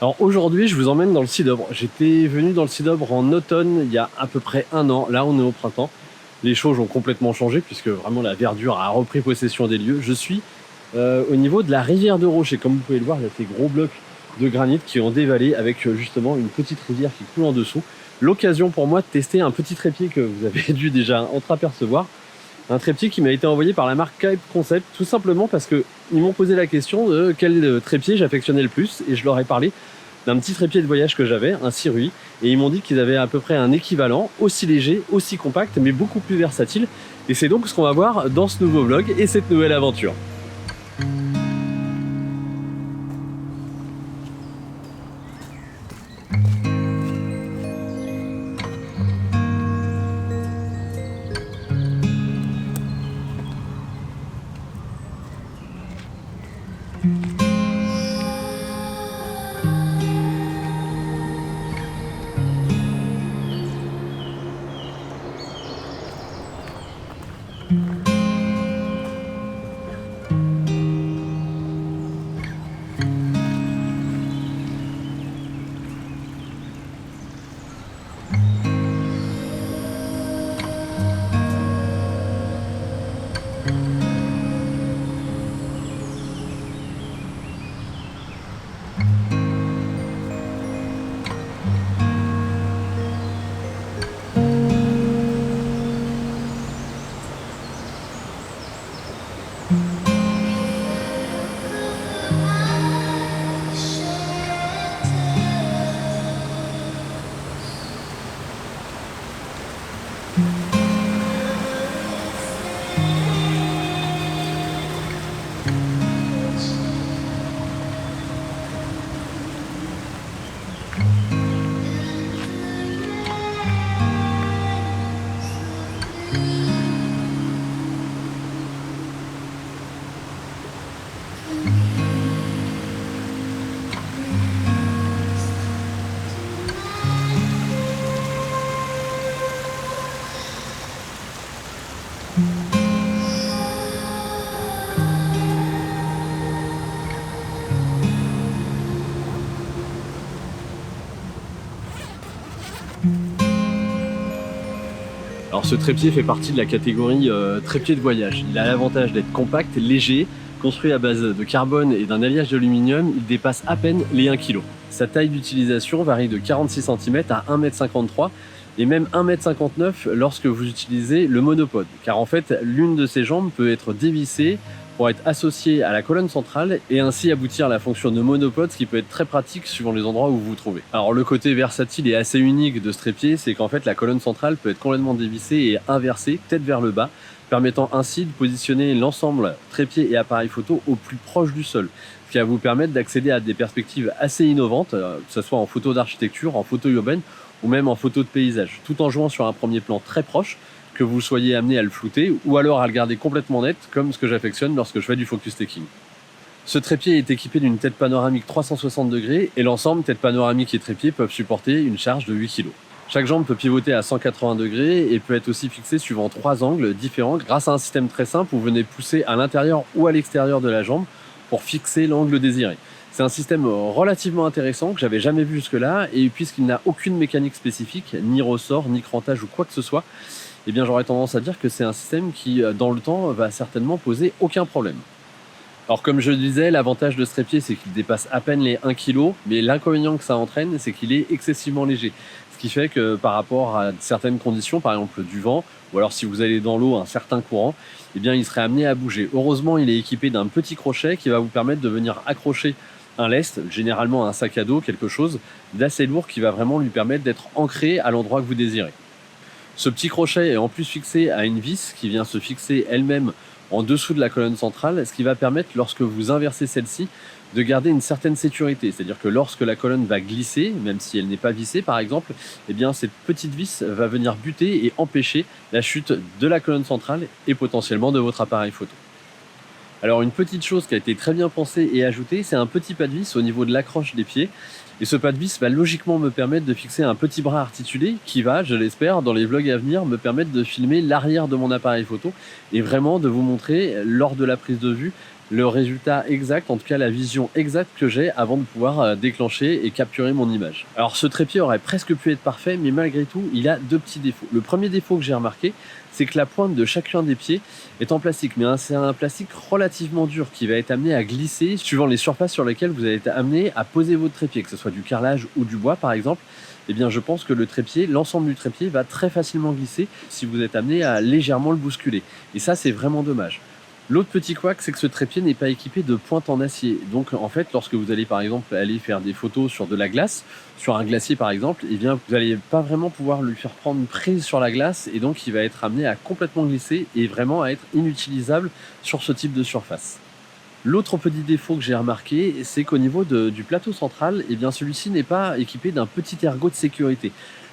Alors aujourd'hui, je vous emmène dans le Cidôbre. J'étais venu dans le Cidôbre en automne, il y a à peu près un an. Là, on est au printemps. Les choses ont complètement changé puisque vraiment la verdure a repris possession des lieux. Je suis au niveau de la rivière de Roche et comme vous pouvez le voir, il y a ces gros blocs de granit qui ont dévalé avec justement une petite rivière qui coule en dessous. L'occasion pour moi de tester un petit trépied que vous avez dû déjà entreapercevoir. Un trépied qui m'a été envoyé par la marque Cape Concept, tout simplement parce qu'ils m'ont posé la question de quel trépied j'affectionnais le plus et je leur ai parlé d'un petit trépied de voyage que j'avais, un Sirui, et ils m'ont dit qu'ils avaient à peu près un équivalent, aussi léger, aussi compact, mais beaucoup plus versatile. Et c'est donc ce qu'on va voir dans ce nouveau vlog et cette nouvelle aventure. Alors ce trépied fait partie de la catégorie trépied de voyage. Il a l'avantage d'être compact, léger, construit à base de carbone et d'un alliage d'aluminium, il dépasse à peine les 1 kg. Sa taille d'utilisation varie de 46 cm à 1,53 m et même 1,59 m lorsque vous utilisez le monopode. Car en fait, l'une de ses jambes peut être dévissée pour être associée à la colonne centrale et ainsi aboutir à la fonction de monopode, ce qui peut être très pratique suivant les endroits où vous vous trouvez. Alors le côté versatile et assez unique de ce trépied, c'est qu'en fait la colonne centrale peut être complètement dévissée et inversée, tête vers le bas, permettant ainsi de positionner l'ensemble trépied et appareil photo au plus proche du sol, ce qui va vous permettre d'accéder à des perspectives assez innovantes, que ce soit en photo d'architecture, en photo urbaine ou même en photo de paysage, tout en jouant sur un premier plan très proche, que vous soyez amené à le flouter ou alors à le garder complètement net, comme ce que j'affectionne lorsque je fais du focus taking. Ce trépied est équipé d'une tête panoramique 360 degrés et l'ensemble, tête panoramique et trépied, peuvent supporter une charge de 8 kg. Chaque jambe peut pivoter à 180 degrés et peut être aussi fixée suivant 3 angles différents grâce à un système très simple où vous venez pousser à l'intérieur ou à l'extérieur de la jambe pour fixer l'angle désiré. C'est un système relativement intéressant que j'avais jamais vu jusque-là et puisqu'il n'a aucune mécanique spécifique, ni ressort, ni crantage ou quoi que ce soit, eh bien j'aurais tendance à dire que c'est un système qui, dans le temps, va certainement poser aucun problème. Alors comme je le disais, l'avantage de ce trépied, c'est qu'il dépasse à peine les 1 kg, mais l'inconvénient que ça entraîne, c'est qu'il est excessivement léger. Ce qui fait que par rapport à certaines conditions, par exemple du vent, ou alors si vous allez dans l'eau, un certain courant, eh bien il serait amené à bouger. Heureusement, il est équipé d'un petit crochet qui va vous permettre de venir accrocher un lest, généralement un sac à dos, quelque chose d'assez lourd qui va vraiment lui permettre d'être ancré à l'endroit que vous désirez. Ce petit crochet est en plus fixé à une vis qui vient se fixer elle-même en dessous de la colonne centrale, ce qui va permettre, lorsque vous inversez celle-ci, de garder une certaine sécurité. C'est-à-dire que lorsque la colonne va glisser, même si elle n'est pas vissée par exemple, eh bien cette petite vis va venir buter et empêcher la chute de la colonne centrale et potentiellement de votre appareil photo. Alors une petite chose qui a été très bien pensée et ajoutée, c'est un petit pas de vis au niveau de l'accroche des pieds. Et ce pas de vis va logiquement me permettre de fixer un petit bras articulé qui va, je l'espère, dans les vlogs à venir, me permettre de filmer l'arrière de mon appareil photo et vraiment de vous montrer, lors de la prise de vue, le résultat exact, en tout cas la vision exacte que j'ai avant de pouvoir déclencher et capturer mon image. Alors ce trépied aurait presque pu être parfait, mais malgré tout, il a deux petits défauts. Le premier défaut que j'ai remarqué, c'est que la pointe de chacun des pieds est en plastique, mais c'est un plastique relativement dur qui va être amené à glisser suivant les surfaces sur lesquelles vous allez être amené à poser votre trépied, que ce soit du carrelage ou du bois par exemple. Eh bien, je pense que le trépied, l'ensemble du trépied va très facilement glisser si vous êtes amené à légèrement le bousculer. Et ça, c'est vraiment dommage. L'autre petit couac, c'est que ce trépied n'est pas équipé de pointe en acier. Donc, en fait, lorsque vous allez, par exemple, aller faire des photos sur de la glace, sur un glacier, par exemple, eh bien, vous n'allez pas vraiment pouvoir lui faire prendre une prise sur la glace et donc il va être amené à complètement glisser et vraiment à être inutilisable sur ce type de surface. L'autre petit défaut que j'ai remarqué, c'est qu'au niveau du plateau central, eh bien celui-ci n'est pas équipé d'un petit ergot de sécurité.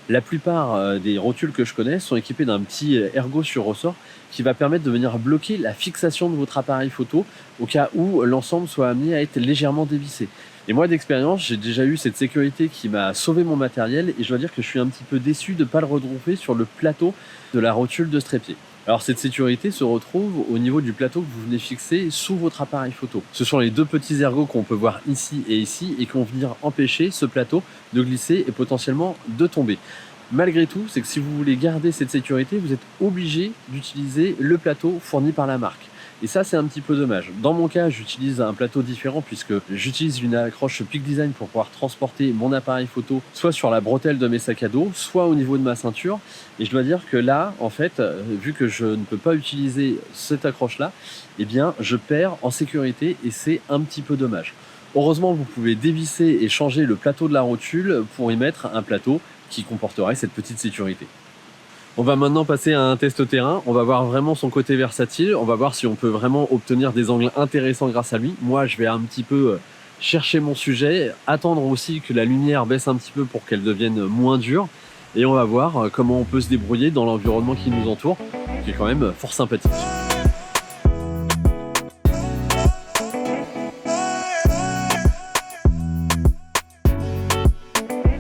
La plupart des rotules que je connais sont équipés d'un petit ergot sur ressort qui va permettre de venir bloquer la fixation de votre appareil photo au cas où l'ensemble soit amené à être légèrement dévissé. Et moi d'expérience, j'ai déjà eu cette sécurité qui m'a sauvé mon matériel et je dois dire que je suis un petit peu déçu de ne pas le retrouver sur le plateau de la rotule de ce trépied. Alors cette sécurité se retrouve au niveau du plateau que vous venez fixer sous votre appareil photo. Ce sont les deux petits ergots qu'on peut voir ici et qui vont venir empêcher ce plateau de glisser et potentiellement de tomber. Malgré tout, c'est que si vous voulez garder cette sécurité, vous êtes obligé d'utiliser le plateau fourni par la marque. Et ça, c'est un petit peu dommage. Dans mon cas, j'utilise un plateau différent puisque j'utilise une accroche Peak Design pour pouvoir transporter mon appareil photo soit sur la bretelle de mes sacs à dos, soit au niveau de ma ceinture. Et je dois dire que là, en fait, vu que je ne peux pas utiliser cette accroche-là, eh bien, je perds en sécurité et c'est un petit peu dommage. Heureusement, vous pouvez dévisser et changer le plateau de la rotule pour y mettre un plateau qui comporterait cette petite sécurité. On va maintenant passer à un test terrain, on va voir vraiment son côté versatile, on va voir si on peut vraiment obtenir des angles intéressants grâce à lui. Moi, je vais un petit peu chercher mon sujet, attendre aussi que la lumière baisse un petit peu pour qu'elle devienne moins dure, et on va voir comment on peut se débrouiller dans l'environnement qui nous entoure, qui est quand même fort sympathique.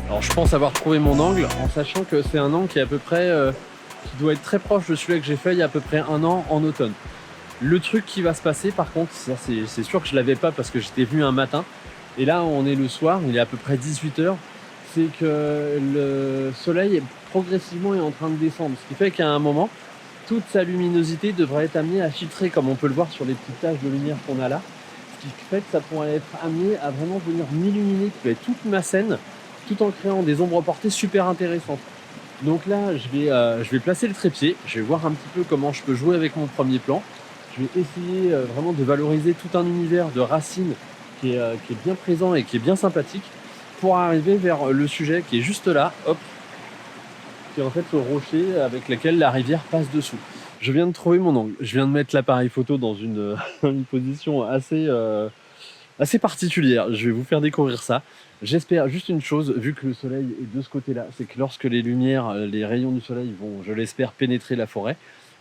Alors je pense avoir trouvé mon angle en sachant que c'est un angle qui est à peu près qui doit être très proche de celui que j'ai fait il y a à peu près un an en automne. Le truc qui va se passer par contre, ça c'est sûr que je l'avais pas parce que j'étais venu un matin et là on est le soir, il est à peu près 18h, c'est que le soleil progressivement est en train de descendre, ce qui fait qu'à un moment toute sa luminosité devrait être amenée à filtrer comme on peut le voir sur les petites taches de lumière qu'on a là, ce qui fait que ça pourrait être amené à vraiment venir m'illuminer toute ma scène tout en créant des ombres portées super intéressantes. Donc là, je vais placer le trépied, je vais voir un petit peu comment je peux jouer avec mon premier plan. Je vais essayer vraiment de valoriser tout un univers de racines qui est bien présent et qui est bien sympathique pour arriver vers le sujet qui est juste là, hop, qui est en fait le rocher avec lequel la rivière passe dessous. Je viens de trouver mon angle, je viens de mettre l'appareil photo dans une position assez particulière. Je vais vous faire découvrir ça. J'espère juste une chose, vu que le soleil est de ce côté-là, c'est que lorsque les lumières, les rayons du soleil vont, je l'espère, pénétrer la forêt,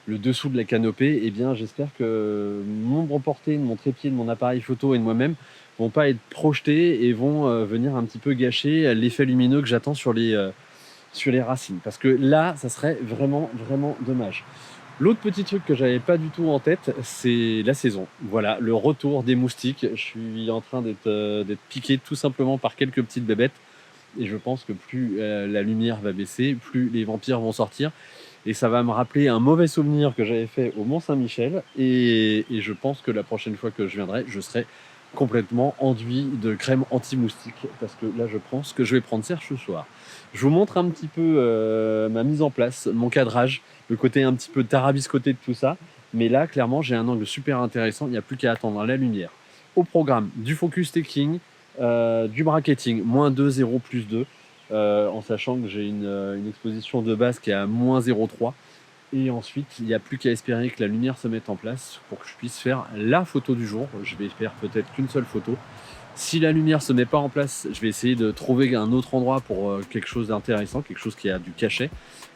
le dessous de la canopée, eh bien j'espère que l'ombre portée de mon trépied, de mon appareil photo et de moi-même vont pas être projetés et vont venir un petit peu gâcher l'effet lumineux que j'attends sur les racines. Parce que là, ça serait vraiment, vraiment dommage. L'autre petit truc que j'avais pas du tout en tête, c'est la saison. Voilà, le retour des moustiques. Je suis en train d'être piqué tout simplement par quelques petites bébêtes. Et je pense que plus la lumière va baisser, plus les vampires vont sortir. Et ça va me rappeler un mauvais souvenir que j'avais fait au Mont-Saint-Michel. Et je pense que la prochaine fois que je viendrai, je serai complètement enduit de crème anti-moustique. Parce que là, je pense que je vais prendre Serge ce soir. Je vous montre un petit peu ma mise en place, mon cadrage, le côté un petit peu tarabiscoté de tout ça. Mais là, clairement, j'ai un angle super intéressant. Il n'y a plus qu'à attendre la lumière. Au programme, du focus taking, du bracketing, -2, 0, +2, en sachant que j'ai une exposition de base qui est à -0,3. Et ensuite, il n'y a plus qu'à espérer que la lumière se mette en place pour que je puisse faire la photo du jour. Je vais faire peut-être qu'une seule photo. Si la lumière ne se met pas en place, je vais essayer de trouver un autre endroit pour quelque chose d'intéressant, quelque chose qui a du cachet.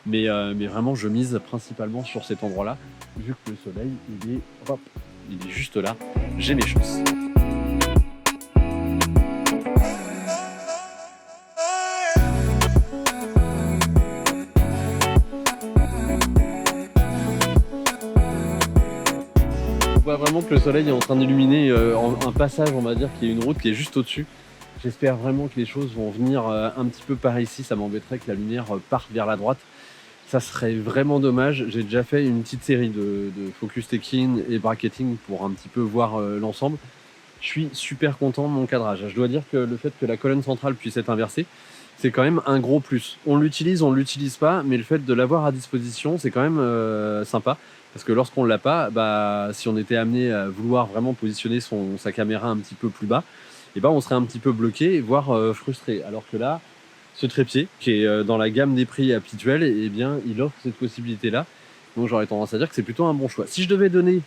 Mais vraiment, je mise principalement sur cet endroit-là, vu que le soleil, il est juste là. J'ai mes chances. On va vraiment que le soleil est en train d'illuminer un passage, on va dire, qui est une route qui est juste au-dessus. J'espère vraiment que les choses vont venir un petit peu par ici. Ça m'embêterait que la lumière parte vers la droite. Ça serait vraiment dommage. J'ai déjà fait une petite série de focus taking et bracketing pour un petit peu voir l'ensemble. Je suis super content de mon cadrage. Je dois dire que le fait que la colonne centrale puisse être inversée, c'est quand même un gros plus. On l'utilise pas, mais le fait de l'avoir à disposition, c'est quand même sympa. Parce que lorsqu'on l'a pas, si on était amené à vouloir vraiment positionner sa caméra un petit peu plus bas, on serait un petit peu bloqué, voire frustré. Alors que là, ce trépied, qui est dans la gamme des prix habituels, il offre cette possibilité-là. Donc j'aurais tendance à dire que c'est plutôt un bon choix. Si je devais donner,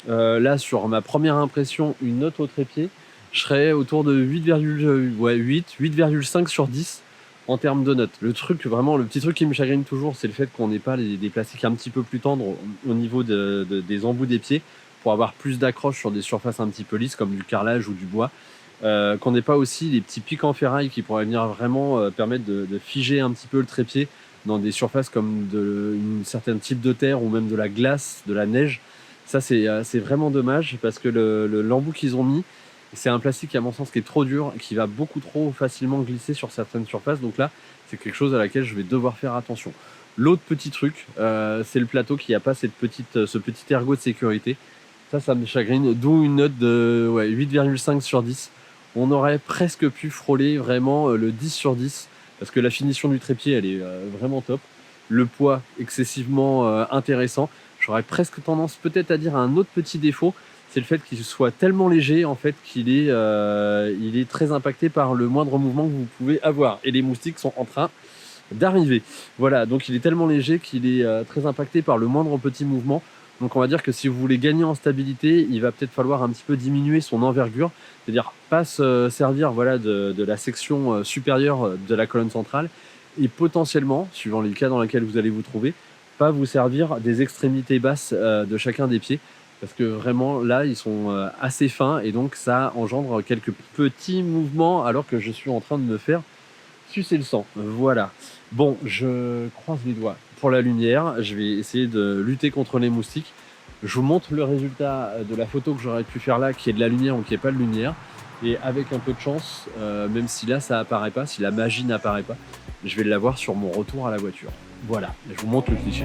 là, sur ma première impression, une note au trépied, je serais autour de 8,5 sur 10 en termes de notes. Le petit truc qui me chagrine toujours, c'est le fait qu'on n'ait pas des plastiques un petit peu plus tendres au niveau des embouts des pieds pour avoir plus d'accroche sur des surfaces un petit peu lisses comme du carrelage ou du bois. Qu'on n'ait pas aussi les petits pics en ferraille qui pourraient venir vraiment permettre de figer un petit peu le trépied dans des surfaces comme un certain type de terre ou même de la glace, de la neige. Ça, c'est vraiment dommage parce que l'embout qu'ils ont mis, c'est un plastique à mon sens qui est trop dur et qui va beaucoup trop facilement glisser sur certaines surfaces. Donc là, c'est quelque chose à laquelle je vais devoir faire attention. L'autre petit truc, c'est le plateau qui n'a pas ce petit ergot de sécurité. Ça me chagrine, d'où une note de 8,5 sur 10. On aurait presque pu frôler vraiment le 10 sur 10 parce que la finition du trépied, elle est vraiment top. Le poids, excessivement intéressant. J'aurais presque tendance peut-être à dire un autre petit défaut, c'est le fait qu'il soit tellement léger en fait qu'il est très impacté par le moindre mouvement que vous pouvez avoir. Et les moustiques sont en train d'arriver. Voilà, donc il est tellement léger qu'il est très impacté par le moindre petit mouvement. Donc on va dire que si vous voulez gagner en stabilité, il va peut-être falloir un petit peu diminuer son envergure, c'est-à-dire pas se servir de la section supérieure de la colonne centrale et potentiellement, suivant les cas dans lesquels vous allez vous trouver, pas vous servir des extrémités basses de chacun des pieds parce que vraiment là ils sont assez fins et donc ça engendre quelques petits mouvements alors que je suis en train de me faire sucer le sang. Voilà. Bon, je croise les doigts pour la lumière. Je vais essayer de lutter contre les moustiques. Je vous montre le résultat de la photo que j'aurais pu faire là, qui est de la lumière ou qui n'est pas de lumière. Et avec un peu de chance, même si là ça apparaît pas, si la magie n'apparaît pas, je vais l'avoir sur mon retour à la voiture. Voilà, je vous montre le cliché.